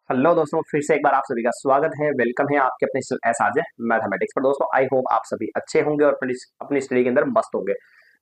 Hello दोस्तों, फिर से एक बार आप सभी का स्वागत है। वेलकम है आपके अपने एस आज मैथमेटिक्स पर। दोस्तों आई होप आप सभी अच्छे होंगे और अपनी अपनी स्टडी के अंदर मस्त होंगे।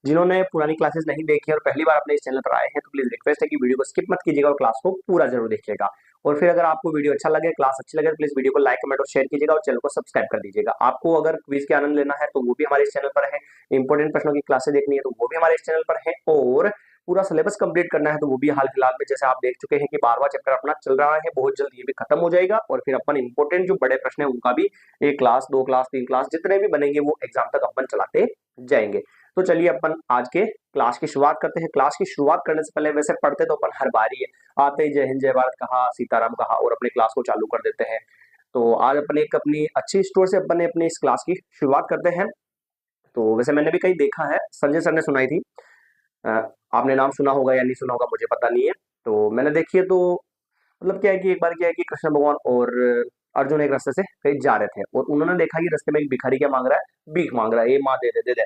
जिन्होंने पुरानी क्लासेस नहीं देखी और पहली बार अपने इस चैनल पर आए हैं तो प्लीज रिक्वेस्ट है कि वीडियो को स्किप मत कीजिएगा और क्लास को पूरा जरूर देखिएगा। और फिर अगर आपको वीडियो अच्छा लगे, क्लास अच्छी लगे तो प्लीज वीडियो को लाइक कमेंट और शेयर कीजिएगा और चैनल को सब्सक्राइब कर दीजिएगा। आपको अगर क्विज के आनंद लेना है तो वो भी हमारे इस चैनल पर है। इंपॉर्टेंट प्रश्नों की क्लासेस देखनी है तो वो भी हमारे इस चैनल पर है। और पूरा सिलेबस कंप्लीट करना है तो वो भी हाल फिलहाल में जैसे आप देख चुके हैं कि 12वां चैप्टर अपना चल रहा है, बहुत जल्द ये भी खत्म हो जाएगा। और फिर अपन इंपॉर्टेंट जो बड़े प्रश्न है उनका भी एक क्लास, दो क्लास, तीन क्लास जितने भी बनेंगे वो एग्जाम तक अपन चलाते जाएंगे। तो चलिए अपन आज के क्लास की शुरुआत करते हैं। क्लास की शुरुआत करने से पहले वैसे पढ़ते तो अपन हर बार ही है, आते ही जय हिंद जय भारत कहा, सीताराम कहा और अपने क्लास को चालू कर देते हैं। तो आज अपन एक अपनी अच्छी स्टोर से अपन ने अपनी इस क्लास की शुरुआत करते हैं। तो वैसे मैंने भी कहीं देखा है, संजय सर ने सुनाई थी। अ, आपने नाम सुना होगा या नहीं सुना होगा मुझे पता नहीं है। तो मैंने देखी है। तो मतलब क्या है कि एक बार क्या है कि कृष्ण भगवान और अर्जुन एक रास्ते से कहीं जा रहे थे और उन्होंने देखा कि रास्ते में एक भिखारी क्या मांग रहा है, भीख मांग रहा है, ये माँ दे दे दे दे।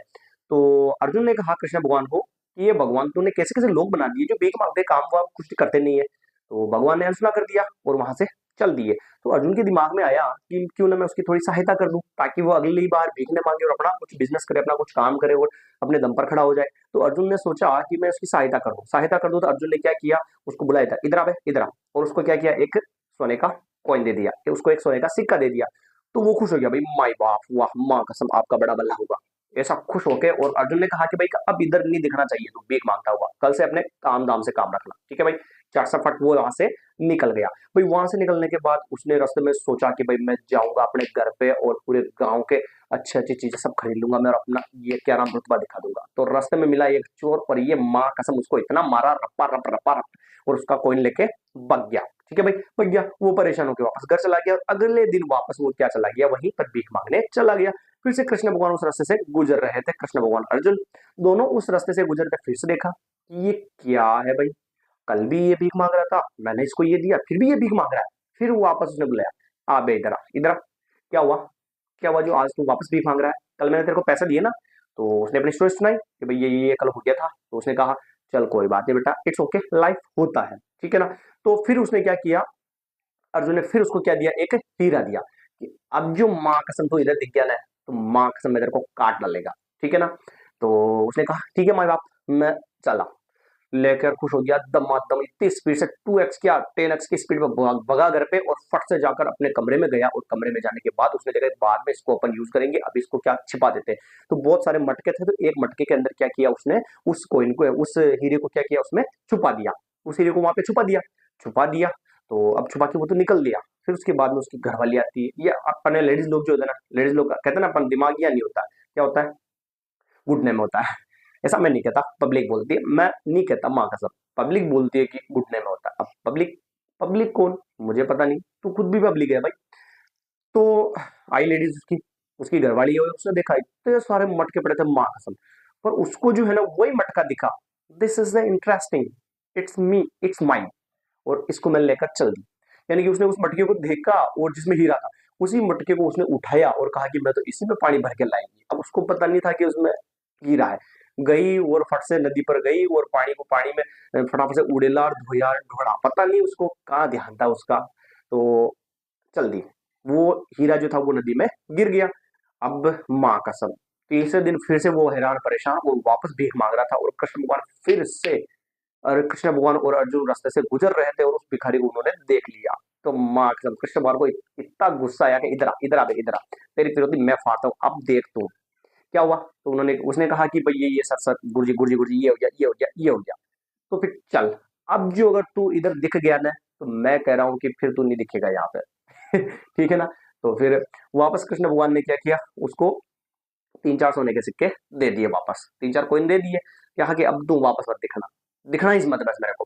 तो अर्जुन ने कहा कृष्ण भगवान को कि ये भगवान तूने कैसे कैसे लोग बना दिए जो भीख मांगते, काम वाम कुछ करते नहीं है। तो भगवान ने अनसुना कर दिया और वहां से चल दिए। तो अर्जुन के दिमाग में आया कि क्यों ना मैं उसकी थोड़ी सहायता कर दूं ताकि वो अगली बार भीख न मांगे और अपना कुछ बिजनेस करे, अपना कुछ काम करे और अपने दम पर खड़ा हो जाए। तो अर्जुन ने सोचा कि मैं उसकी सहायता कर दूं। तो अर्जुन ने क्या किया, उसको बुलाया था, इधर आ बे इधर आ। और उसको क्या किया, एक सोने का कॉइन दे दिया, कि उसको एक सोने का सिक्का दे दिया। तो वो खुश हो गया, भाई माई बाप, वाह माँ कसम आपका बड़ा भला होगा। ऐसा खुश होके और अर्जुन ने कहा कि भाई अब इधर नहीं दिखना चाहिए तू भीख मांगता हुआ, कल से अपने काम दाम से काम रखना, ठीक है भाई। चार सा फट वो वहां से निकल गया। भाई वहां से निकलने के बाद उसने रास्ते में सोचा कि भाई मैं जाऊंगा अपने घर पे और पूरे गांव के अच्छी अच्छी चीजें सब खरीद लूंगा मैं और अपना ये क्या नाम रुतबा दिखा दूंगा। तो रास्ते में मिला एक चोर और ये माँ कसम उसको इतना मारा, रप्पा रप रप्पा रप, और उसका कॉइन लेके भाग गया। ठीक है भाई, भाग गया। वो परेशान होकर वापस घर चला गया और अगले दिन वापस वो क्या चला गया, वहीं पर भीख मांगने चला गया। फिर से कृष्ण भगवान उस रास्ते से गुजर रहे थे, कृष्ण भगवान अर्जुन दोनों उस रास्ते से गुजर कर फिर से देखा कि ये क्या है भाई, कल भी ये भीख मांग रहा था, मैंने इसको ये दिया, फिर भी ये भीख मांग रहा है। फिर वो वापस उसने बुलाया, आ बे इधर आ इधर आ। क्या हुआ, क्या हुआ जो आज तू वापस भीख मांग रहा है, कल मैंने तेरे को पैसा दिए ना। तो उसने अपनी स्टोरी सुनाई कि भाई ये कल हो गया था। तो उसने कहा चल कोई बात नहीं बेटा, इट्स ओके, लाइफ होता है, ठीक है ना। तो फिर उसने क्या किया, अर्जुन ने फिर उसको क्या दिया, एक हीरा दिया कि अब जो माँ कसम तू इधर दिख गया ना तो माँ कसम मैं तेरे को काट डालेगा, ठीक है ना। तो उसने कहा ठीक है माँ बाप, मैं चला। लेकर खुश हो गया, दमादम इतनी स्पीड से 2x क्या 10x की स्पीड में भगा घर पे और फट से जाकर अपने कमरे में गया। और कमरे में जाने के बाद उसने देखा बाद में इसको अपन यूज करेंगे, अब इसको क्या छिपा देते हैं। तो बहुत सारे मटके थे, तो एक मटके के अंदर क्या किया उसने, उस कोइन को, उस हीरे को क्या किया उसमें छुपा दिया। उस हीरे को वहां पे छुपा दिया। तो अब छुपा के वो तो निकल लिया। फिर उसके बाद में उसकी घरवाली आती है, ये अपने लेडीज लोग जो होता है ना, लेडीज लोग कहते हैं ना अपन दिमाग या नहीं होता, क्या होता है, घुटने में होता है। ऐसा मैं नहीं कहता, पब्लिक बोलती है, मैं नहीं कहता माँ कसम, पब्लिक बोलती है कि घुटने में होता है। अब पब्लिक, पब्लिक कौन मुझे पता नहीं, तू खुद भी पब्लिक है भाई। तो आई लेडीज उसकी, उसकी घरवाली है, उसने देखा इतने सारे मटके पड़े थे माँ कसम, पर उसको जो है ना वही मटका दिखा। This is the interesting, it's me, it's mine, और इसको मैं लेकर चल दी। यानी कि उसने उस मटके को देखा और जिसमें हीरा था, उसी मटके को उसने उठाया और कहा कि मैं तो इसी में पानी भर के लाएंगी। अब उसको पता नहीं था कि उसमें हीरा है। गई और फट से नदी पर गई और पानी को पानी में फटाफट से उड़ेला और धोया ढोड़ा, पता नहीं उसको कहाँ ध्यान था उसका। तो चल दी, वो हीरा जो था वो नदी में गिर गया। अब माँ कसम तीसरे दिन फिर से वो हैरान परेशान और वापस भीख मांग रहा था। और कृष्ण भगवान फिर से, और कृष्ण भगवान और अर्जुन रास्ते से गुजर रहे थे और उस भिखारी को उन्होंने देख लिया। तो माँ कसम कृष्ण भगवान को इतना गुस्सा आया कि इधर आ इधर आ बे, इधर आ, तेरी फिरौती मैं फाड़ता हूँ, अब देख तू क्या हुआ। तो उन्होंने उसने कहा कि भाई ये सच सच गुरुजी गुरुजी गुरुजी, ये हो गया ये हो गया ये हो गया। तो फिर चल, अब जो अगर तू इधर दिख गया ना तो मैं कह रहा हूँ कि फिर तू नहीं दिखेगा यहाँ पे। ठीक है ना। तो फिर वापस कृष्ण भगवान ने क्या किया, उसको तीन चार सोने के सिक्के दे दिए, वापस तीन चार कोइन दे दिए। कहा कि अब तू वापस मत दिखना, दिखना ही मत बस मेरे को।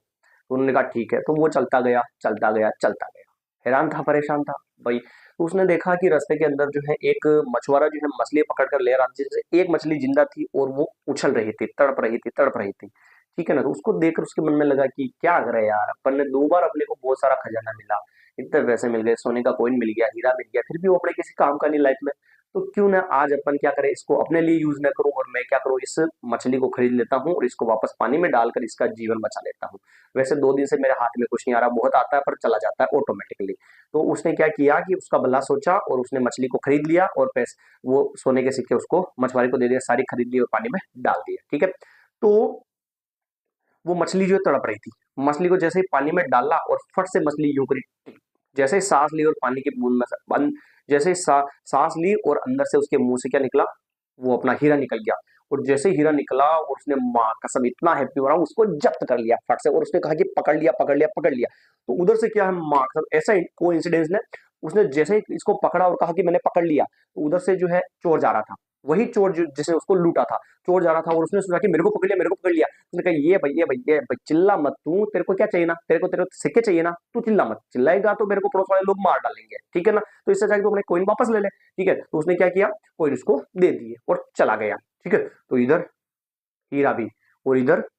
तो उन्होंने कहा ठीक है। तो वो चलता गया चलता गया चलता गया, हैरान था परेशान था भाई। तो उसने देखा कि रास्ते के अंदर जो है एक मछुआरा जो है मछली पकड़ कर ले रहा था, जिससे एक मछली जिंदा थी और वो उछल रही थी, तड़प रही थी तड़प रही थी। ठीक है ना। तो उसको देखकर उसके मन में लगा कि क्या करे यार, अपन ने 2 बार अपने को बहुत सारा खजाना मिला, इतने पैसे मिल गए, सोने का कॉइन मिल गया, हीरा मिल गया, फिर भी वो अपने किसी काम का नहीं लाइफ में। तो क्यों ना आज अपन क्या करें, इसको अपने लिए यूज ना करूं और मैं क्या करूं, इस मछली को खरीद लेता हूं और इसको वापस पानी में डालकर इसका जीवन बचा लेता हूं। वैसे 2 दिन से मेरे हाथ में कुछ नहीं आ रहा, बहुत आता है पर चला जाता है ऑटोमेटिकली। तो उसने क्या किया कि उसका भला सोचा और उसने मछली को खरीद लिया और पैसे, वो सोने के सिक्के उसको मछुआरे को दे दिया, सारी खरीद ली और पानी में डाल दिया। ठीक है, तो वो मछली जो है तड़प रही थी। मछली को जैसे ही पानी में डाला और फट से मछली यूं करी, जैसे ही सांस ली और पानी के बूंद में बंद, जैसे ही सांस ली और अंदर से उसके मुंह से क्या निकला, वो अपना हीरा निकल गया। और जैसे ही हीरा निकला और उसने माँ कसम इतना हैप्पी हो रहा, उसको जब्त कर लिया फट से और उसने कहा कि पकड़ लिया पकड़ लिया पकड़ लिया। तो उधर से क्या है, माँ कसम ऐसा को इंसिडेंस ने, उसने जैसे ही इसको पकड़ा और कहा कि मैंने पकड़ लिया, तो उधर से जो है चोर जा रहा था, वही चोर जिसने उसको लूटा था, चोर जा रहा था और उसने सोचा कि मेरे को पकड़ लिया मेरे को पकड़ लिया। उसने कहा ये भाई ये भाई ये भाई चिल्ला मत, तू तेरे को क्या चाहिए ना, तेरे को सिक्के चाहिए ना, तू चिल्ला मत, चिल्लाएगा तो मेरे को पड़ोस वाले लोग मार डालेंगे। ठीक है ना, तो इससे चाहिए तो अपने कॉइन वापस ले ले। ठीक है, तो उसने क्या किया, कॉइन उसको दे दिए और चला गया। ठीक है, तो इधर हीरा भी और इधर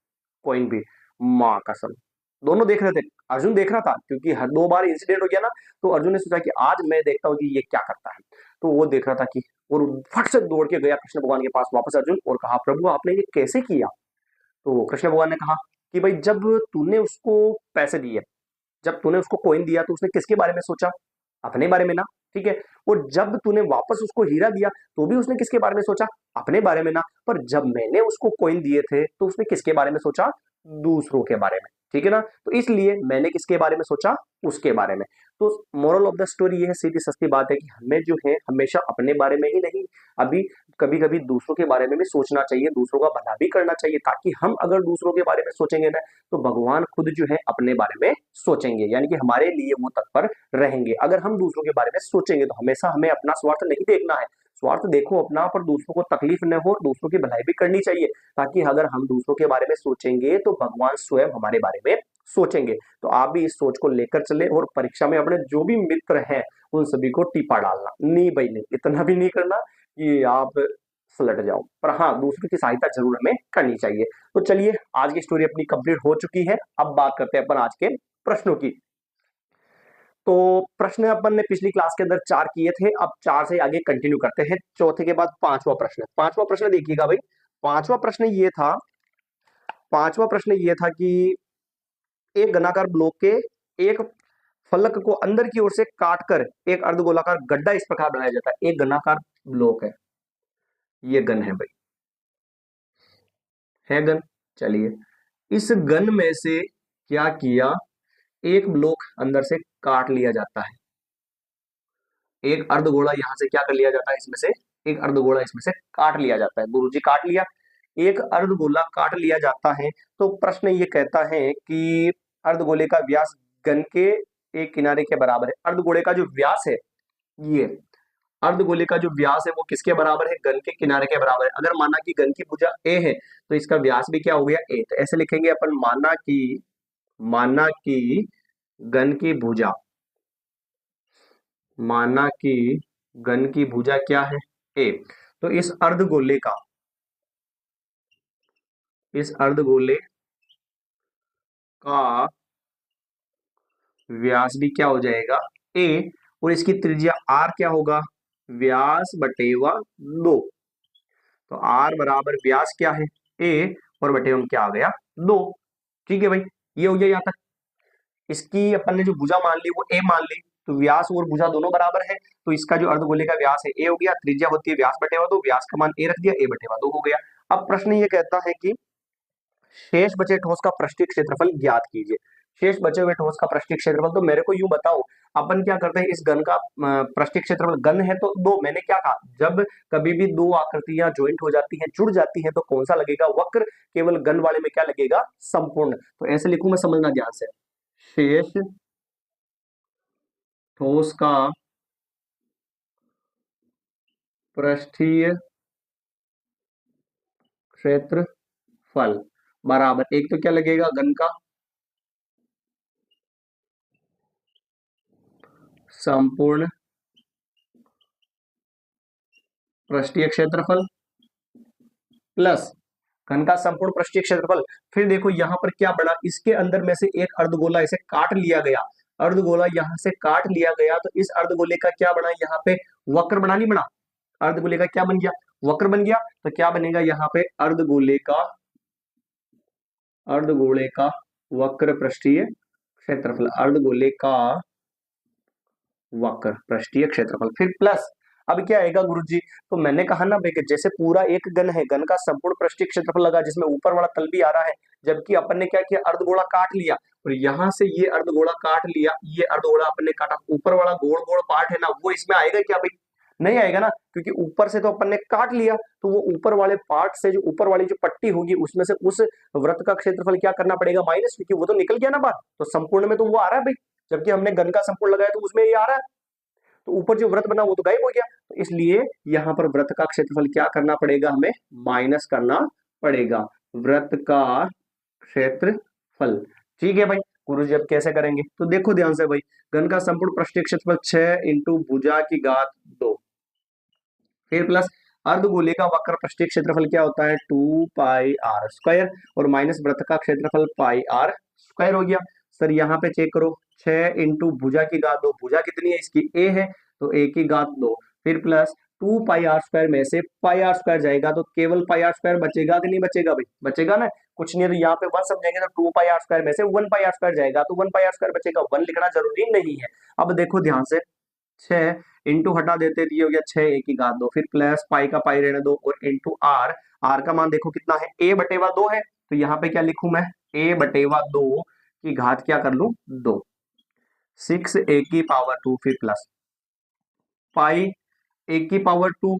कॉइन भी, माँ कसम दोनों देख रहे थे। अर्जुन देख रहा था क्योंकि हर 2 बार इंसिडेंट हो गया ना, तो अर्जुन ने सोचा कि आज मैं देखता हूँ कि ये क्या करता है। तो वो देख रहा था कि, और फट से दौड़ के गया कृष्ण भगवान के पास वापस अर्जुन और कहा प्रभु आपने ये कैसे किया। तो कृष्ण भगवान ने कहा कि भाई जब तूने उसको पैसे दिए, जब तूने उसको कॉइन दिया तो उसने किसके बारे में सोचा, अपने बारे में ना। ठीक है, और जब तूने वापस उसको हीरा दिया तो भी उसने किसके बारे में सोचा, अपने बारे में ना। पर जब मैंने उसको कॉइन दिए थे तो उसने किसके बारे में सोचा, दूसरों के बारे में। ठीक है ना, तो इसलिए मैंने किसके बारे में सोचा, उसके बारे में। तो मोरल ऑफ द स्टोरी ये है, सीधी सस्ती बात है कि हमें जो है हमेशा अपने बारे में ही नहीं, अभी कभी कभी दूसरों के बारे में भी सोचना चाहिए, दूसरों का भला भी करना चाहिए, ताकि हम अगर दूसरों के बारे में सोचेंगे ना तो भगवान खुद जो है अपने बारे में सोचेंगे, यानी कि हमारे लिए वो तत्पर रहेंगे। अगर हम दूसरों के बारे में सोचेंगे तो हमेशा हमें अपना स्वार्थ नहीं देखना है, स्वार्थ देखो अपना, पर दूसरों को तकलीफ न हो, दूसरों की भलाई भी करनी चाहिए। ताकि अगर हम दूसरों के बारे में सोचेंगे तो भगवान स्वयं हमारे बारे में सोचेंगे। तो आप भी इस सोच को लेकर चले और परीक्षा में अपने जो भी मित्र हैं उन सभी को टीपा डालना नहीं भाई, नहीं इतना भी नहीं करना कि आप पलट जाओ, पर हाँ दूसरों की सहायता जरूर हमें करनी चाहिए। तो चलिए आज की स्टोरी अपनी कंप्लीट हो चुकी है, अब बात करते हैं अपन आज के प्रश्नों की। तो प्रश्न अपन ने पिछली क्लास के अंदर 4 किए थे, अब 4 से आगे कंटिन्यू करते हैं। चौथे के बाद पांचवा प्रश्न देखिएगा भाई। पांचवा प्रश्न ये था, पांचवा प्रश्न ये था कि एक घनाकार ब्लॉक के एक फलक को अंदर की ओर से काटकर एक अर्धगोलाकार गड्ढा इस प्रकार बनाया जाता है। एक घनाकार ब्लॉक है, ये गन है भाई, है गन। चलिए इस गन में से क्या किया, एक ब्लॉक अंदर से काट लिया जाता है, एक अर्धगोला यहां से क्या कर लिया जाता है, इसमें से एक अर्धगोला इसमें से काट लिया जाता है। गुरुजी काट लिया, एक अर्धगोला काट लिया जाता है। तो प्रश्न ये कहता है कि अर्धगोले का व्यास गन के एक किनारे के बराबर है। अर्धगोले का जो व्यास है, ये अर्धगोले का जो व्यास है वो किसके बराबर है, गन के किनारे के बराबर है। अगर माना कि गन की भुजा ए है तो इसका व्यास भी क्या हो गया, ए। तो ऐसे लिखेंगे अपन, माना कि गन की भुजा, माना कि गन की भुजा क्या है, ए। तो इस अर्धगोले का व्यास भी क्या हो जाएगा, ए। और इसकी त्रिज्या आर क्या होगा, व्यास बटेवा 2। तो आर बराबर व्यास क्या है, ए, और बटेवा क्या आ गया, 2। ठीक है भाई, ये हो गया यहाँ तक। इसकी अपन ने जो भुजा मान ली वो ए मान ली, तो व्यास और भुजा दोनों बराबर है। तो इसका जो अर्धगोले का व्यास है ए हो गया, त्रिज्या होती है व्यास बटेवा 2, व्यास का मान ए रख दिया, ए बटेवा 2 हो गया। अब प्रश्न ये कहता है कि शेष बचे ठोस का पृष्ठीय क्षेत्रफल ज्ञात कीजिए। शेष बचे हुए ठोस का पृष्ठीय क्षेत्रफल, तो मेरे को यूं बताओ, अपन क्या करते हैं, इस गन का पृष्ठीय क्षेत्रफल, गन है तो 2, मैंने क्या कहा, जब कभी भी 2 आकृतियां ज्वाइंट हो जाती हैं, जुड़ जाती हैं, तो कौन सा लगेगा, वक्र। केवल गन वाले में क्या लगेगा, संपूर्ण। तो ऐसे लिखूंगा, समझना ध्यान से, शेष ठोस का पृष्ठीय क्षेत्रफल बराबर, एक तो क्या लगेगा, गन का संपूर्ण पृष्ठीय क्षेत्रफल प्लस घन का संपूर्ण पृष्ठीय क्षेत्रफल। फिर देखो यहाँ पर क्या बड़ा, इसके अंदर में से एक अर्धगोला इसे काट लिया गया, अर्धगोला यहां से काट लिया गया, तो इस अर्धगोले का क्या बना, यहाँ पे वक्र बना, नहीं बना, अर्धगोले का क्या बन गया, वक्र बन गया। तो क्या बनेगा यहाँ पे, अर्धगोले का वक्र पृष्ठीय क्षेत्रफल, अर्धगोले का वक्र पृष्ठीय क्षेत्रफल। फिर प्लस, अब क्या आएगा गुरुजी, तो मैंने कहा ना भाई कि जैसे पूरा एक घन है, घन का संपूर्ण पृष्ठीय क्षेत्रफल लगा जिसमें ऊपर वाला तल भी आ रहा है, जबकि अपन ने क्या किया, अर्धगोला काट लिया और यहां से ये अर्धगोला काट लिया, ये अर्धगोला अपन ने काटा, ऊपर वाला गोल गोल पार्ट है ना वो इसमें आएगा क्या भाई, नहीं आएगा ना, क्योंकि ऊपर से तो अपन ने काट लिया, तो वो ऊपर वाले पार्ट से जो ऊपर वाली जो पट्टी होगी उसमें से उस वृत्त का क्षेत्रफल क्या करना पड़ेगा, माइनस, क्योंकि वो तो निकल गया ना बाहर, तो संपूर्ण में तो वो आ रहा है भाई, जबकि हमने घन का संपूर्ण लगाया तो उसमें ये आ रहा है, तो ऊपर जो वृत्त बना वो तो गायब हो गया, तो इसलिए यहां पर वृत्त का क्षेत्रफल क्या करना पड़ेगा, हमें माइनस करना पड़ेगा वृत्त का क्षेत्रफल। ठीक है भाई, गुरुजी अब कैसे करेंगे, तो देखो ध्यान से भाई, घन का संपूर्ण पृष्ठीय क्षेत्रफल 6 इंटू भुजा की घात 2, फिर प्लस अर्धगोले का वक्र पृष्ठीय क्षेत्रफल क्या होता है, 2 पाई r स्क्वायर, और माइनस वृत्त का क्षेत्रफल पाई r स्क्वायर हो गया। सर यहाँ पे चेक करो, 6 इंटू भुजा की घात 2, भुजा कितनी है इसकी, a है, तो a की घात 2, फिर प्लस 2 पाई r स्क्वायर में से पाई r स्क्वायर जाएगा तो केवल पाई r स्क्वायर बचेगा कि नहीं बचेगा भाई, बचेगा ना, कुछ नहीं है, तो यहाँ पे 1 समझेंगे तो 2 पाई r स्क्वायर में से 1 पाई r स्क्वायर जाएगा, तो 1 पाई r स्क्वायर बचेगा, 1 लिखना जरूरी नहीं है। अब देखो ध्यान से, 6 इंटू हटा देते तो ये हो गया 6 a की घात 2, फिर प्लस पाई का पाई रहने दो और इंटू r, r का मान देखो कितना है, a बटेवा 2 है, तो यहाँ पे क्या लिखूं मैं, a बटेवा 2 की घात क्या कर लूं 2, 6 a की पावर 2, फिर प्लस पाई a की पावर 2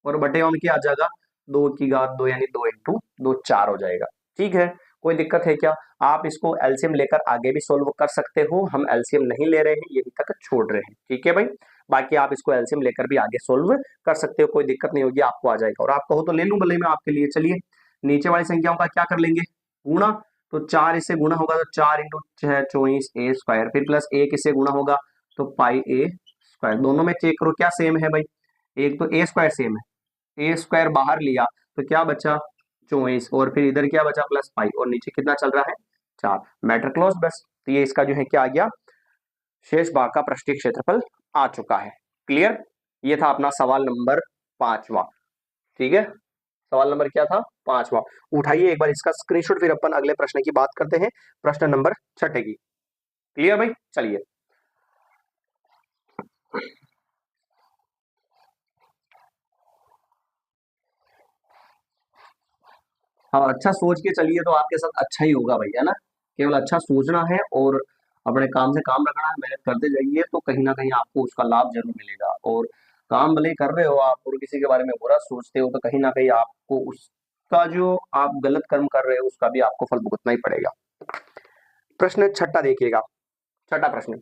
और बटेवा में क्या आ जाएगा, 2 की घात 2, यानी 2 इंटू 2 4 हो जाएगा। ठीक है, कोई दिक्कत है क्या, आप इसको एलसीएम लेकर आगे भी सोल्व कर सकते हो, हम एलसीएम नहीं ले रहे हैं, यही तक छोड़ रहे हैं। ठीक है भाई, बाकी आप इसको एलसीएम लेकर भी आगे सोल्व कर सकते हो, कोई दिक्कत नहीं होगी, आपको आ जाएगा, और आप कहो तो ले लूं भले मैं आपके लिए। चलिए नीचे वाली संख्याओं का क्या कर लेंगे, गुणा, तो 4 इससे गुणा होगा तो 4 इंटू 6 24 a स्क्वायर, फिर प्लस 1 इससे गुणा होगा तो पाई a स्क्वायर, दोनों में चेक करो क्या सेम है भाई, एक तो a स्क्वायर सेम है, a स्क्वायर बाहर लिया तो क्या बचा 24, और फिर इधर क्या बचा प्लस पाई, और नीचे कितना चल रहा है 4, मैटर क्लोज बस। तो ये इसका जो है क्या आ गया, शेष भाग का पृष्ठीय क्षेत्रफल आ चुका है। क्लियर, ये था अपना सवाल नंबर 5वां। ठीक है, सवाल नंबर क्या था 5वां, उठाइए एक बार इसका स्क्रीनशॉट, फिर अपन अगले प्रश्न की बात करते हैं, प्रश्न नंबर 6 की। क्लियर भाई, चलिए हाँ, अच्छा सोच के चलिए तो आपके साथ अच्छा ही होगा भाई, है ना, केवल अच्छा सोचना है और अपने काम से काम रखना है, मेहनत करते जाइए तो कहीं ना कहीं आपको उसका लाभ जरूर मिलेगा, और काम भले ही कर रहे हो आप और किसी के बारे में बुरा सोचते हो तो कहीं ना कहीं आपको उसका जो आप गलत कर्म कर रहे हो उसका भी आपको फल भुगतना ही पड़ेगा। प्रश्न छठा देखिएगा, छठा प्रश्न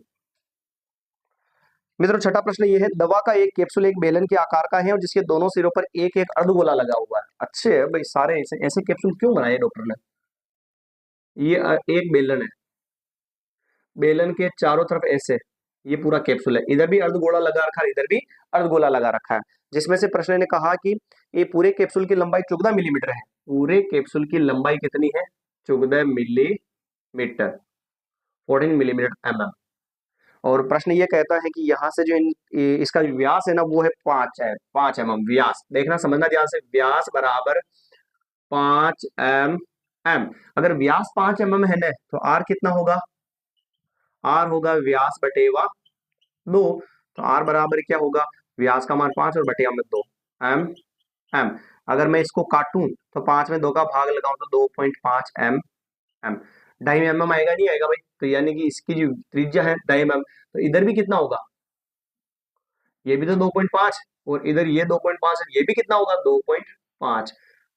मित्रों, छठा प्रश्न ये है, दवा का एक कैप्सूल एक बेलन के आकार का है और जिसके दोनों सिरों पर एक एक अर्धगोला लगा हुआ है। अच्छे है भाई, सारे ऐसे ऐसे कैप्सूल क्यों बनाए डॉक्टर ने, ये एक बेलन है, बेलन के चारों तरफ ऐसे ये पूरा कैप्सूल है, इधर भी अर्धगोला लगा रखा है, इधर भी अर्धगोला लगा रखा है, जिसमें से प्रश्न ने कहा कि ये पूरे कैप्सूल की लंबाई 14 मिलीमीटर है, पूरे कैप्सूल की लंबाई कितनी है 14 मिलीमीटर, 14 मिलीमीटर mm, और प्रश्न ये कहता है कि यहाँ से जो इसका जो व्यास है ना वो है 5 mm व्यास, देखना समझना ध्यान से, व्यास बराबर 5 mm, अगर व्यास 5 mm है ना तो आर कितना होगा, आर होगा व्यास बटेवा 2, तो आर बराबर क्या होगा, व्यास का मान 5 और बटेवा में 2 एम एम, अगर मैं इसको काटूं तो 5 में 2 का भाग लगाऊं तो 2.5 एम एम, 2.5 mm आएगा नहीं आएगा भाई, तो यानी कि इसकी जो त्रिज्या है 2.5 mm, तो इधर भी कितना होगा, ये भी तो 2.5 और इधर ये 2.5 है, ये भी कितना होगा 2.5,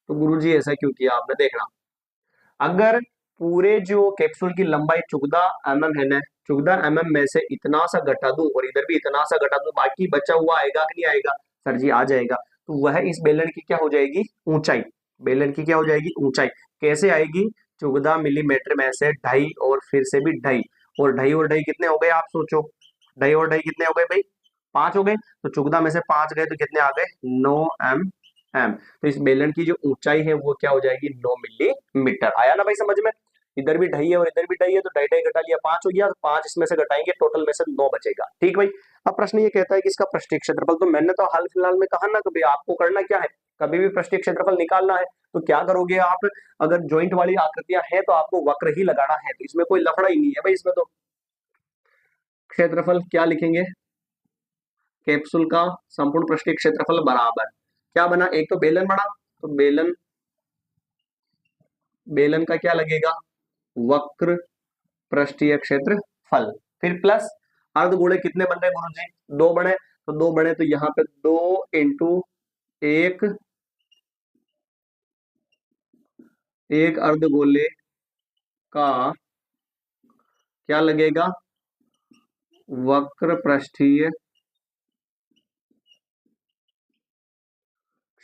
तो गुरुजी ऐसा क्यों किया आपने, देखना, अगर पूरे जो कैप्सूल की लंबाई 14 mm है ना, 14 mm में से इतना सा घटा दूं और इधर भी इतना सा घटा दूं, बाकी बचा हुआ आएगा कि नहीं आएगा, सर जी आ जाएगा, तो वह इस बेलन की क्या हो जाएगी ऊंचाई, बेलन की क्या हो जाएगी ऊंचाई, कैसे आएगी 14 मिलीमीटर में से 2.5 और फिर से भी 2.5 और 2.5 और 2.5 कितने हो गए आप सोचो, 2.5 और 2.5 कितने हो गए भाई 5 हो गए, तो 14 में से 5 गए तो कितने आ गए 9 mm, तो इस बेलन की जो ऊंचाई है वो क्या हो जाएगी 9 मिलीमीटर, आया ना भाई समझ में। इधर भी ढाई है और इधर भी ढाई है, तो ढाई ढाई घटा लिया 5 हो गया, तो 5 इसमें से घटाएंगे, टोटल में से 9 बचेगा। ठीक भाई। अब प्रश्न ये कहता है कि इसका पृष्ठीय क्षेत्रफल, तो मैंने तो हाल फिलहाल में कहा ना, कभी आपको करना क्या है, कभी भी पृष्ठीय क्षेत्रफल निकालना है तो क्या करोगे आप, अगर ज्वाइंट वाली आकृतियां हैं तो आपको वक्र ही लगाना है, तो इसमें कोई लफड़ा ही नहीं है भाई। इसमें तो क्षेत्रफल क्या लिखेंगे, कैप्सूल का संपूर्ण पृष्ठीय क्षेत्रफल बराबर क्या बना, एक तो बेलन बना, तो बेलन, बेलन का क्या लगेगा, वक्र पृष्ठीय क्षेत्रफल, फिर प्लस अर्धगोले कितने बन रहे गुरु जी, 2 बने, तो 2 बने तो यहाँ पे 2 इंटू एक, एक अर्धगोले का क्या लगेगा, वक्र पृष्ठीय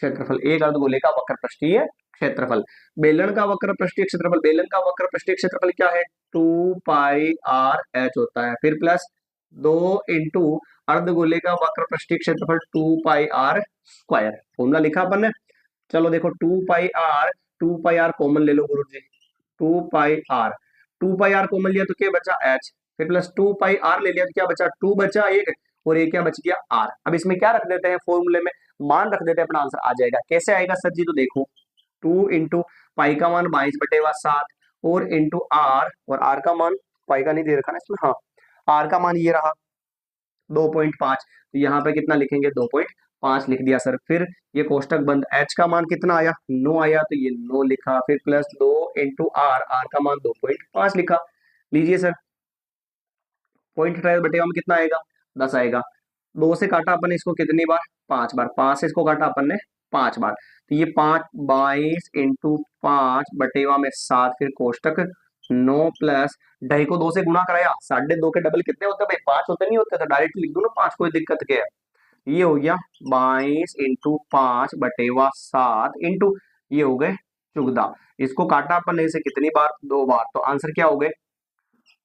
क्षेत्रफल, एक अर्धगोले का वक्र पृष्ठीय क्षेत्रफल। बेलन का वक्र पृष्ठीय क्षेत्रफल, बेलन का वक्र पृष्ठीय क्षेत्रफल क्या है, 2πr h होता है, फिर प्लस 2 इंटू अर्धगोले का वक्र पृष्ठीय क्षेत्रफल 2πr स्क्वायर, फॉर्मूला लिखा अपन ने। चलो देखो 2πr कॉमन ले लो गुरु जी, 2πr, 2πr कॉमन लिया तो क्या बचा h, फिर प्लस 2πr ले लिया तो क्या बचा, 2 बचा एक, और ये क्या बच गया r। अब इसमें क्या रख देते हैं फॉर्मूले में, मान रख देते हैं, अपना आंसर आ जाएगा। कैसे आएगा सर जी, तो देखो 2 इंटू पाई का मान 22/7 और इंटू आर, और आर का मान पाई का नहीं दे रखा ना इसमें, हाँ आर का मान ये रहा 2.5, तो यहाँ पे कितना लिखेंगे 2.5 लिख दिया सर। फिर ये कोष्टक बंद, एच का मान कितना आया 9 आया, तो ये 9 लिखा, फिर प्लस 2 इंटू आर, आर का मान 2.5 लिखा। लीजिए सर, पॉइंट ट्रायल बटेगा में कितना आएगा 10 आएगा, 2 से काटा अपन ने इसको कितनी बार, 5 बार, 5 से इसको काटा अपन ने 5 बार, तो ये 5 22 इंटू 5/7, फिर कोष्टक 9 प्लस ढाई को 2 से गुणा कराया, 2.5 के डबल कितने होते हैं भाई, 5 होते नहीं होते, तो डायरेक्ट लिख दो ना 5, कोई दिक्कत क्या है। ये हो गया 22 इंटू 5/7 इंटू ये हो गए 14, इसको काटा अपन ने इसे कितनी बार, 2 बार, तो आंसर क्या हो गए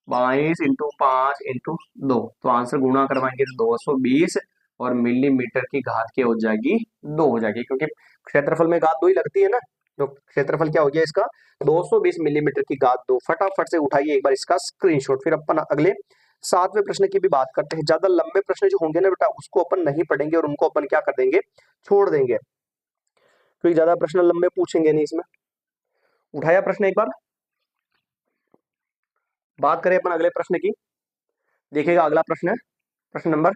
22 इंटू 5 इंटू 2, तो आंसर गुणा करवाएंगे तो 220, और मिलीमीटर की घात क्या हो जाएगी 2 हो जाएगी, क्योंकि क्षेत्रफल में घात 2 ही लगती है ना, तो क्षेत्रफल क्या हो गया इसका 220 मिलीमीटर की घात 2। फटाफट से उठाइए एक बार इसका स्क्रीनशॉट, फिर अपन अगले 7वें प्रश्न की भी बात करते हैं। ज्यादा लंबे प्रश्न जो होंगे ना बेटा उसको अपन नहीं पढ़ेंगे, और उनको अपन क्या कर देंगे, छोड़ देंगे, क्योंकि ज्यादा प्रश्न लंबे पूछेंगे नहीं इसमें। उठाया प्रश्न एक बार, बात करें अपन अगले प्रश्न की। देखिएगा अगला प्रश्न है प्रश्न नंबर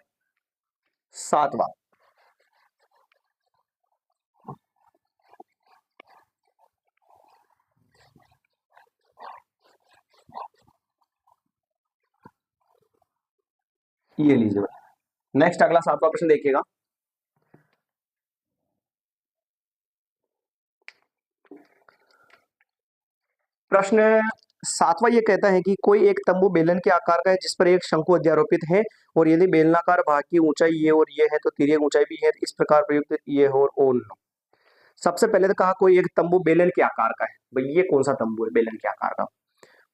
7वां। ये लीजिए, नेक्स्ट अगला 7वां प्रश्न देखिएगा। प्रश्न 7वां ये कहता है कि कोई एक तंबू बेलन के आकार का है जिस पर एक शंकु अध्यारोपित है, और यदि बेलनाकार भाग की ऊंचाई ये और ये है तो तिर्यक ऊंचाई भी है, इस प्रकार प्रयुक्त ये हो और नो। सबसे पहले तो कहा कोई एक तंबू बेलन के आकार का है, भाई ये कौन सा तंबू है बेलन के आकार का,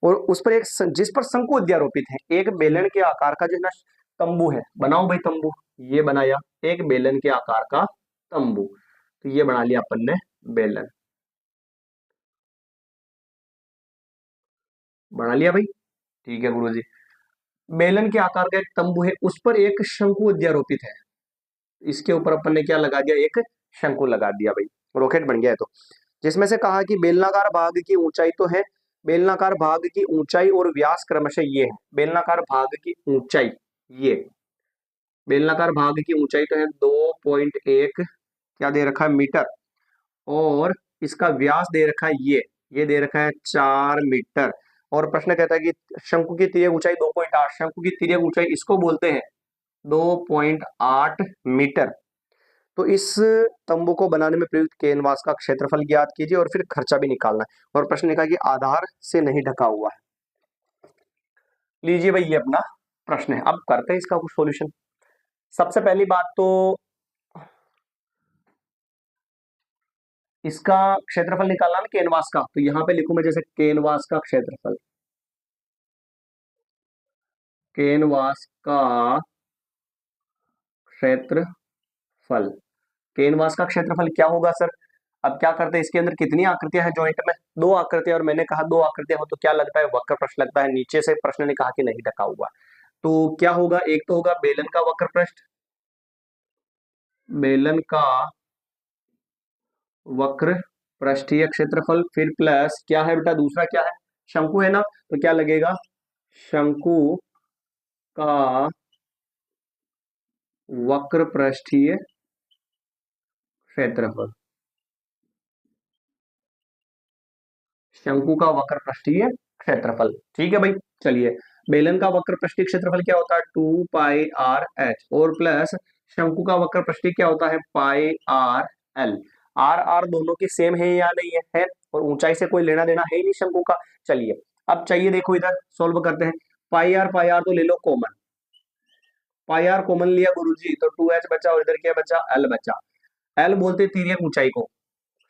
और उस पर एक जिस पर शंकु अध्यारोपित है, एक बेलन के आकार का जो है ना तंबू है, बनाओ भाई तंबू, ये बनाया एक बेलन के आकार का तंबू, तो ये बना लिया अपन ने बेलन, बना लिया भाई, ठीक है गुरुजी। बेलन के आकार का एक तंबू है, उस पर एक शंकु अध्यारोपित है, इसके ऊपर अपन ने क्या लगा दिया, एक शंकु लगा दिया भाई, रॉकेट बन गया है। तो जिसमें से कहा कि बेलनाकार भाग की ऊंचाई तो है, बेलनाकार भाग की ऊंचाई और व्यास क्रमशः ये है, बेलनाकार भाग की ऊंचाई, ये बेलनाकार भाग की ऊंचाई तो है 2.1 क्या दे रखा है मीटर, और इसका व्यास दे रखा है ये दे रखा है 4 मीटर, और प्रश्न कहता है कि शंकु की तिर्यक ऊंचाई 2.8, शंकु की तिर्यक ऊंचाई इसको बोलते हैं 2.8 मीटर। तो इस तंबू को बनाने में प्रयुक्त कैनवास का क्षेत्रफल ज्ञात कीजिए, और फिर खर्चा भी निकालना है, और प्रश्न लिखा कि आधार से नहीं ढका हुआ है। लीजिए भाई ये अपना प्रश्न है, अब करते हैं इसका कुछ सॉल्यूशन। सबसे पहली बात तो इसका क्षेत्रफल निकालना ना कैनवास का, तो यहां पे लिखूं मैं जैसे कैनवास का क्षेत्रफल, कैनवास का क्षेत्रफल, कैनवास का क्षेत्रफल क्या होगा सर, अब क्या करते हैं, इसके अंदर कितनी आकृतियां हैं जॉइंट में, दो आकृतियां, और मैंने कहा दो आकृतियां हो तो क्या लगता है, वक्र प्रश्न लगता है। नीचे से प्रश्न ने कहा कि नहीं ढका हुआ, तो क्या होगा, एक तो होगा बेलन का वक्र पृष्ठ, बेलन का वक्र पृष्ठीय क्षेत्रफल, फिर प्लस क्या है बेटा, दूसरा क्या है, शंकु है ना, तो क्या लगेगा, शंकु का वक्र पृष्ठीय क्षेत्रफल, शंकु का वक्र पृष्ठीय क्षेत्रफल। ठीक है भाई, चलिए, बेलन का वक्र पृष्ठीय क्षेत्रफल क्या होता है, 2πr h, और प्लस शंकु का वक्र पृष्ठीय क्या होता है, πr l। आर आर दोनों की सेम है या नहीं है, और ऊंचाई से कोई लेना देना है ही नहीं शंकु का। चलिए, अब चाहिए, देखो इधर सोल्व करते हैं, पाई आर तो ले लो कॉमन, पाई आर कॉमन लिया गुरुजी, तो 2h बचा, और इधर क्या बचा, एल बचा। एल बोलते तिर्यक ऊंचाई को,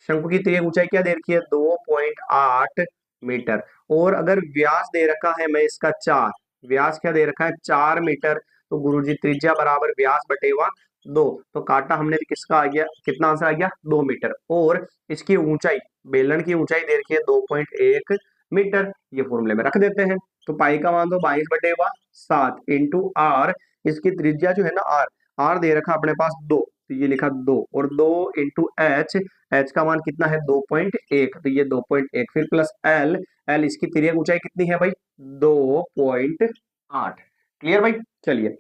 शंकु की तिर्यक ऊंचाई क्या दे रखी है, 2.8 मीटर, और अगर व्यास दे रखा है मैं इसका 4, व्यास क्या दे रखा है, 4 मीटर, तो गुरुजी त्रिज्या बराबर व्यास बटेवा 2, तो काटा हमने किसका आ गया, कितना आंसर आ गया, 2 मीटर, और इसकी ऊंचाई, बेलन की ऊंचाई दे रखी है 2.1 मीटर, ये फॉर्मूले में रख देते हैं। तो पाई का मान तो 22/7 इंटू आर, इसकी त्रिज्या जो है ना आर, आर दे रखा अपने पास 2, तो ये लिखा 2, और 2 इंटू एच, एच का मान कितना है 2.1, तो ये 2.1, फिर प्लस एल, एल इसकी तिर्यक ऊंचाई कितनी है भाई, 2.8। क्लियर भाई, चलिए,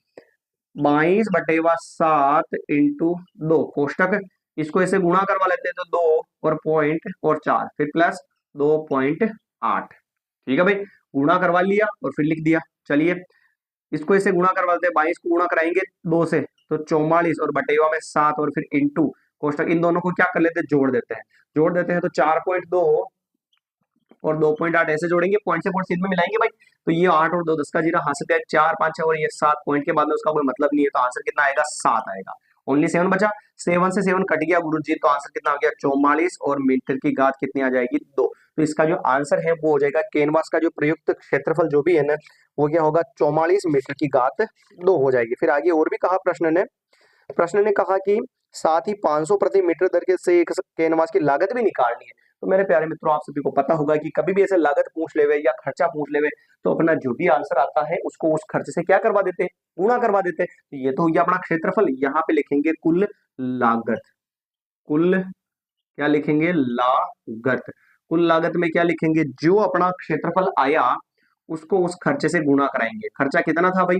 22/7 इंटू 2 कोष्टक, इसको ऐसे गुणा करवा लेते हैं, तो 2 और पॉइंट और 4, फिर प्लस 2.8। ठीक है भाई, गुणा करवा लिया और फिर लिख दिया। चलिए, इसको ऐसे गुणा करवा देते हैं, 22 को गुणा कराएंगे 2 से तो 44, और बटेवा में 7, और फिर इंटू कोष्टक, इन दोनों को क्या कर लेते हैं, जोड़ देते हैं, जोड़ देते हैं, तो 4.2 और 2.8 ऐसे जोड़ेंगे, पॉइंट से पॉइंट सीध में मिलाएंगे भाई, तो ये 8 और 2 10 का जीरा, हाथ से 4 5 6 और ये 7, पॉइंट के बाद में उसका कोई मतलब नहीं है, तो आंसर कितना आएगा, 7 आएगा। ओनली 7 बचा, 7 से 7 कट गया गुरुजी, तो आंसर कितना आ गया, 44, और मीटर की घात कितनी आ जाएगी, 2। तो इसका जो आंसर है वो हो जाएगा, कैनवास का जो प्रयुक्त क्षेत्रफल जो भी है ना, वो क्या होगा, 44 मीटर की घात 2 हो जाएगी। फिर आगे और भी कहा प्रश्न ने कहा कि साथ ही 500 प्रति मीटर दर के से एक कैनवास की लागत भी निकालनी है। तो मेरे प्यारे मित्रों, आप सभी को पता होगा कि कभी भी ऐसे लागत पूछ लेवे या खर्चा पूछ लेवे, तो अपना जो भी आंसर आता है उसको उस खर्च से क्या करवा देते हैं, गुणा करवा देते हैं। तो ये तो हो गया अपना क्षेत्रफल, यहाँ पे लिखेंगे कुल लागत, कुल क्या लिखेंगे, लागत, कुल लागत में क्या लिखेंगे, जो अपना क्षेत्रफल आया उसको उस खर्चे से गुणा कराएंगे। खर्चा कितना था भाई,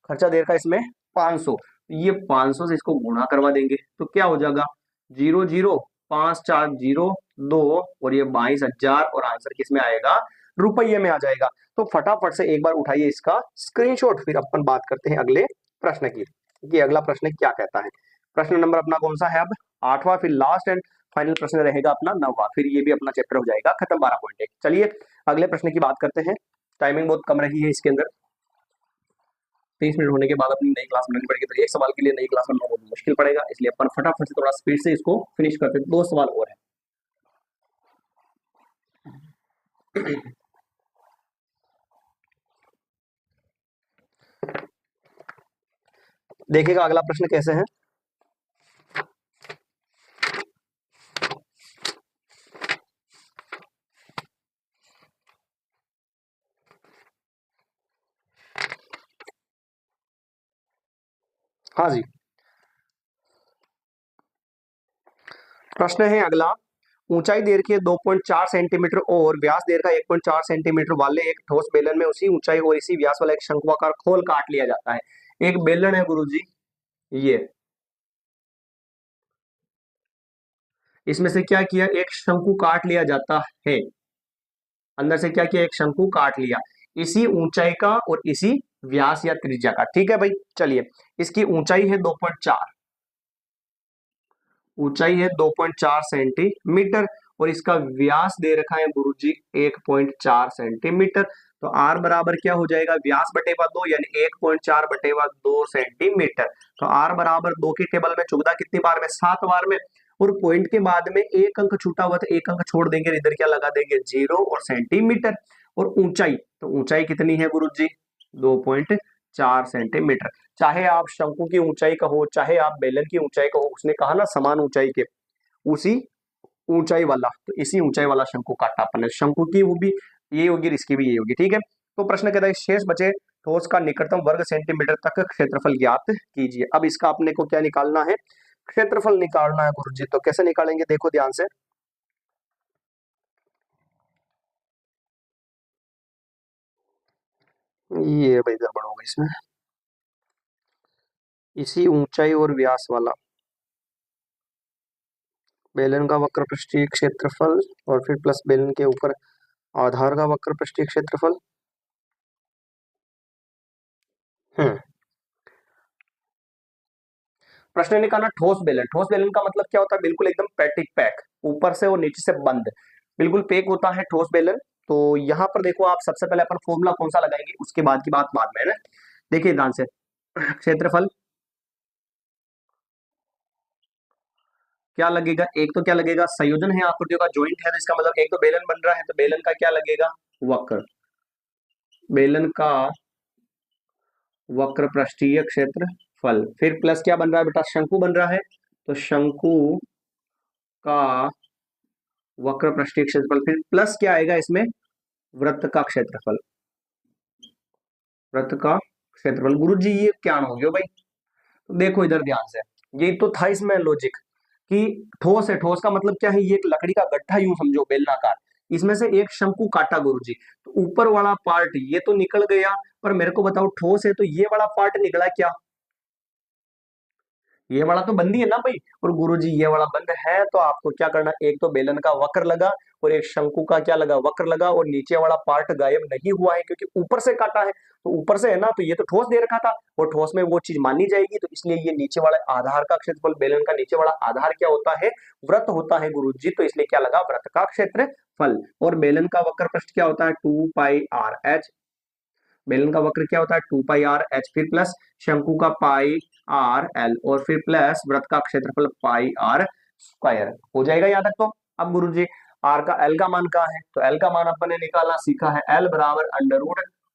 खर्चा दे रखा है इसमें 500, ये 500 से इसको गुणा करवा देंगे, तो क्या हो जाएगा, 0 0 5 4 0 2, और ये 22,000, और आंसर किसमें आएगा, रुपये में आ जाएगा। तो फटाफट से एक बार उठाइए इसका स्क्रीनशॉट, फिर अपन बात करते हैं अगले प्रश्न की, कि अगला प्रश्न क्या कहता है। प्रश्न नंबर अपना कौन सा है, अब 8वां, फिर लास्ट एंड फाइनल प्रश्न रहेगा अपना 9वां, फिर ये भी अपना चैप्टर हो जाएगा खत्म, 12.1। चलिए अगले प्रश्न की बात करते हैं, टाइमिंग बहुत कम रही है इसके अंदर, 30 मिनट होने के बाद अपनी नई क्लास बनानी पड़ेगी, तो एक सवाल के लिए नई क्लास बनना बहुत मुश्किल पड़ेगा, इसलिए अपन फटाफट से थोड़ा स्पीड से इसको फिनिश करते हैं। 2 सवाल और है। देखिएगा अगला प्रश्न कैसे है। हाँ जी, प्रश्न है अगला, ऊंचाई दे रखी है 2.4 सेंटीमीटर और व्यास दे रखा है 1.4 सेंटीमीटर वाले एक ठोस बेलन में उसी ऊंचाई और इसी व्यास वाला एक शंक्वाकार खोल काट लिया जाता है। एक बेलन है गुरुजी, ये इसमें से क्या किया, एक शंकु काट लिया जाता है, अंदर से क्या किया, एक शंकु काट लिया, इसी ऊंचाई का और इसी व्यास या त्रिज्या का। ठीक है भाई, चलिए, इसकी ऊंचाई है 2.4, ऊंचाई है 2.4 सेंटीमीटर, और इसका व्यास दे रखा है गुरुजी 1.4 सेंटीमीटर। तो आर बराबर क्या हो जाएगा, व्यास बटेवा 2, यानी 1.4 बटेवा 2 सेंटीमीटर। तो आर बराबर 2 की टेबल में चुगदा कितनी बार में, 7 बार में, और पॉइंट के बाद में एक अंक छूटा हुआ तो एक अंक छोड़ देंगे, इधर क्या लगा देंगे, 0 और सेंटीमीटर। और ऊंचाई, तो ऊंचाई कितनी है गुरुजी, 2.4 सेंटीमीटर। चाहे आप शंकु की ऊंचाई कहो, चाहे आप बेलन की ऊंचाई कहो, उसने कहा ना समान ऊंचाई के, उसी ऊंचाई वाला, तो इसी ऊंचाई वाला शंकु काटा अपन ने। शंकु की वो भी ये होगी, इसकी भी ये होगी, ठीक है। तो प्रश्न कहता है शेष बचे ठोस का निकटतम वर्ग सेंटीमीटर तक क्षेत्रफल ज्ञात कीजिए। अब इसका अपने को क्या निकालना है, क्षेत्रफल निकालना है गुरुजी। तो कैसे निकालेंगे, देखो ध्यान से। ये भाई गड़बड़ होगा इसमें, इसी ऊंचाई और व्यास वाला बेलन का वक्र पृष्ठीय क्षेत्रफल और फिर प्लस बेलन के ऊपर आधार का वक्र पृष्ठीय क्षेत्रफल। हम्म प्रश्न निकालना ठोस बेलन। ठोस बेलन का मतलब क्या होता है, बिल्कुल एकदम पैटिक पैक, ऊपर से और नीचे से बंद, बिल्कुल पैक होता है ठोस बेलन। तो यहाँ पर देखो आप, सबसे पहले अपन फॉर्मूला कौन सा लगाएंगे, उसके बाद की बात बाद में है ना। देखिए ध्यान से, क्षेत्रफल क्या लगेगा, एक तो क्या लगेगा, संयोजन है आकृतियों का, ज्वाइंट है, तो इसका मतलब एक तो बेलन बन रहा है, तो बेलन का क्या लगेगा, वक्र। बेलन का वक्र पृष्ठीय क्षेत्रफल, फिर प्लस क्या बन रहा है बेटा, शंकु बन रहा है, तो शंकु का वक्र पृष्ठीय क्षेत्रफल, फिर प्लस क्या आएगा इसमें, वृत्त का क्षेत्रफल। वृत्त का क्षेत्रफल, गुरु जी ये क्या हो गया भाई। तो देखो इधर ध्यान से, ये तो था इसमें लॉजिक कि ठोस है, ठोस का मतलब क्या है, ये एक लकड़ी का गट्ठा यूं समझो बेलनाकार, इसमें से एक शंकु काटा गुरु जी, तो ऊपर वाला पार्ट ये तो निकल गया, पर मेरे को बताओ ठोस है तो ये वाला पार्ट निकला क्या, ये वाला तो बंद ही है ना भाई। और गुरुजी ये वाला बंद है, तो आपको क्या करना, एक तो बेलन का वक्र लगा और एक शंकु का क्या लगा, वक्र लगा, और नीचे वाला पार्ट गायब नहीं हुआ है क्योंकि ऊपर से काटा है, तो ऊपर से है ना, तो ये तो ठोस दे रखा था, और ठोस में वो चीज मानी जाएगी, तो इसलिए ये नीचे वाला आधार का क्षेत्रफल, बेलन का नीचे वाला आधार क्या होता है, वृत्त होता है गुरुजी, तो इसलिए क्या लगा, वृत्त का क्षेत्रफल। और बेलन का वक्र पृष्ठ क्या होता है, 2πr h। बेलन का वक्र क्या होता है, 2πr h, फिर प्लस शंकु का πr l, और फिर प्लस वृत्त का क्षेत्रफल πr² हो जाएगा यहाँ तक। तो अब गुरु जी आर का एल का मान कहाँ है, तो एल का मान अपन ने निकालना सीखा है, एल बराबर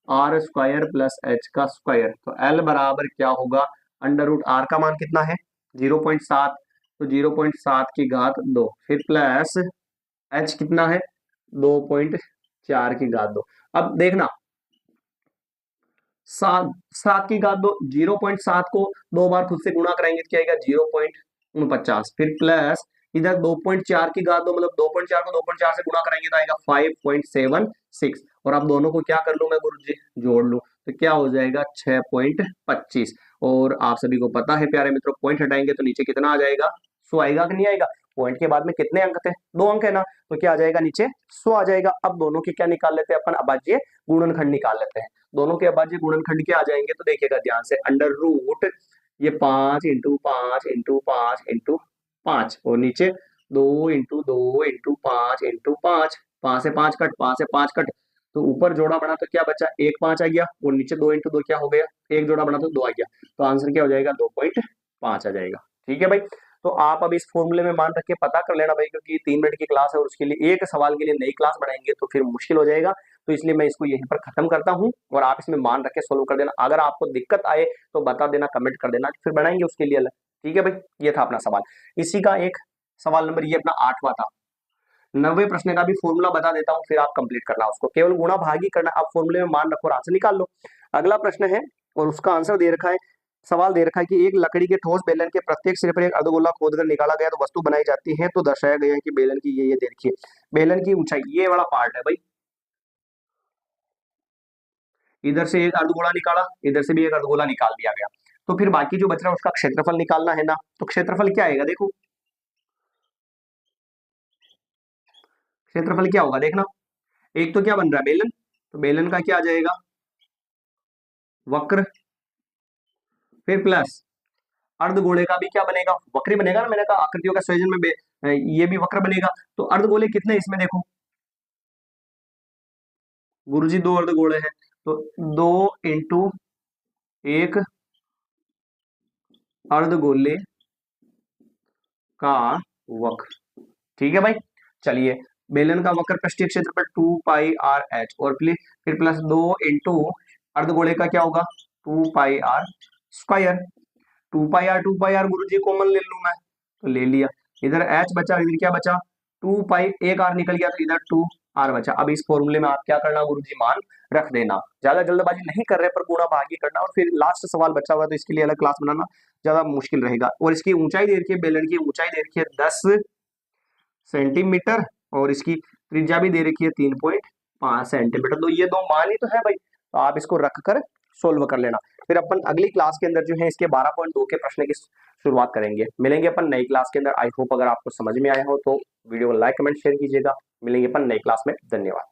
√r² प्लस h का स्क्वायर। तो एल बराबर क्या होगा, √r का मान कितना है 0.7, तो 0.7 की घात 2, फिर प्लस h कितना है 2.4 की घात 2। अब देखना, 7 की घात 2, 0.7 को 2 बार खुद से गुणा कराएंगे तो क्या आएगा 0.49, फिर प्लस इधर 2.4 की घात 2, मतलब 2.4 को 2.4 से गुणा कराएंगे तो आएगा 5.76, और अब दोनों को क्या कर लूं मैं गुरु जी, जोड़ लूं, तो क्या हो जाएगा 6.25। और आप सभी को पता है प्यारे मित्रों, पॉइंट हटाएंगे तो नीचे कितना आ जाएगा, 100 आएगा कि नहीं आएगा। पॉइंट के बाद में कितने अंक थे, 2 अंक है ना, तो क्या आ जाएगा नीचे 100 आ जाएगा। अब दोनों की क्या निकाल लेते हैं अपन, अभाज्य गुणनखंड निकाल लेते हैं। दोनों के अभाज्य गुणनखंड के आ जाएंगे, तो देखिएगा ध्यान से, अंडर रूट ये 5 × 5 × 5 × 5, और नीचे 2 × 2 × 5 × 5, 5 से 5 कट, 5 से 5 कट, तो ऊपर जोड़ा बना तो क्या बचा, 1 5 आ गया, और नीचे 2 × 2 क्या हो गया, एक जोड़ा बना तो 2 आ गया, तो आंसर क्या हो जाएगा 2.5 आ जाएगा। ठीक है भाई, तो आप अब इस फॉर्मूले में मान रख के पता कर लेना भाई, क्योंकि 3 मिनट की क्लास है और उसके लिए एक सवाल के लिए नई क्लास बढ़ाएंगे तो फिर मुश्किल हो जाएगा, तो इसलिए मैं इसको यहीं पर खत्म करता हूं, और आप इसमें मान रख के सोल्व कर देना। अगर आपको दिक्कत आए तो बता देना, कमेंट कर देना, फिर बनाएंगे उसके लिए अलग। ठीक है भाई, ये था अपना सवाल। इसी का एक सवाल नंबर ये अपना 8वां था। 90 प्रश्न का भी फॉर्मूला बता देता हूँ, फिर आप कंप्लीट करना उसको, केवल गुणा भाग ही करना, आप फॉर्मूले में मान रखो और आंसर निकाल लो। अगला प्रश्न है और उसका आंसर दे रखा है, सवाल दे रखा है कि एक लकड़ी के ठोस बेलन के प्रत्येक सिरे पर एक अर्धगोला खोदकर निकाला गया तो वस्तु बनाई जाती है, तो दर्शाया गया है कि बेलन की ये देखिए, बेलन की ऊंचाई ये वाला पार्ट है भाई, इधर से एक अर्धगोला निकाला, इधर से भी एक अर्धगोला निकाल दिया गया, तो फिर बाकी जो बच रहा है उसका क्षेत्रफल निकालना है ना। तो क्षेत्रफल क्या आएगा, देखो क्षेत्रफल क्या होगा देखना, एक तो क्या बन रहा है बेलन, तो बेलन का क्या आ जाएगा, वक्र, फिर प्लस अर्धगोले का भी क्या बनेगा, वक्र बनेगा ना, मैंने कहा आकृतियों का संयोजन में ये भी वक्र बनेगा। तो अर्धगोले कितने इसमें देखो गुरुजी, 2 अर्धगोले हैं, तो 2 × 1 अर्धगोले का वक्र। ठीक है भाई, चलिए बेलन का वक्र पृष्ठीय क्षेत्रफल 2πr/h, और फिर प्लस 2 × अर्धगोले का क्या होगा 2πr²। 2πr गुरु जी कॉमन ले लू मैं, तो ले लिया, इधर h बचा, इधर क्या बचा 2 पाई, एक आर निकल गया तो इधर 2 आर बचा। अब इस फॉर्मूले में आप क्या करना गुरुजी, मान रख देना। ज्यादा जल्दबाजी नहीं कर रहे पर गुणा भागी करना, और फिर लास्ट सवाल बचा हुआ तो इसके लिए अलग क्लास बनाना ज्यादा मुश्किल रहेगा। और इसकी ऊंचाई दे रखी है, बेलन की ऊंचाई दे रखी है 10 सेंटीमीटर, और इसकी त्रिज्या भी दे रखी है 3.5 सेंटीमीटर। तो ये दो मान ही तो है भाई, तो आप इसको रख कर सोल्व कर लेना। फिर अपन अगली क्लास के अंदर जो है इसके 12.2 के प्रश्न की शुरुआत करेंगे। मिलेंगे अपन नई क्लास के अंदर। आई होप अगर आपको समझ में आया हो तो वीडियो को लाइक कमेंट शेयर कीजिएगा। मिलेंगे अपन नई क्लास में। धन्यवाद।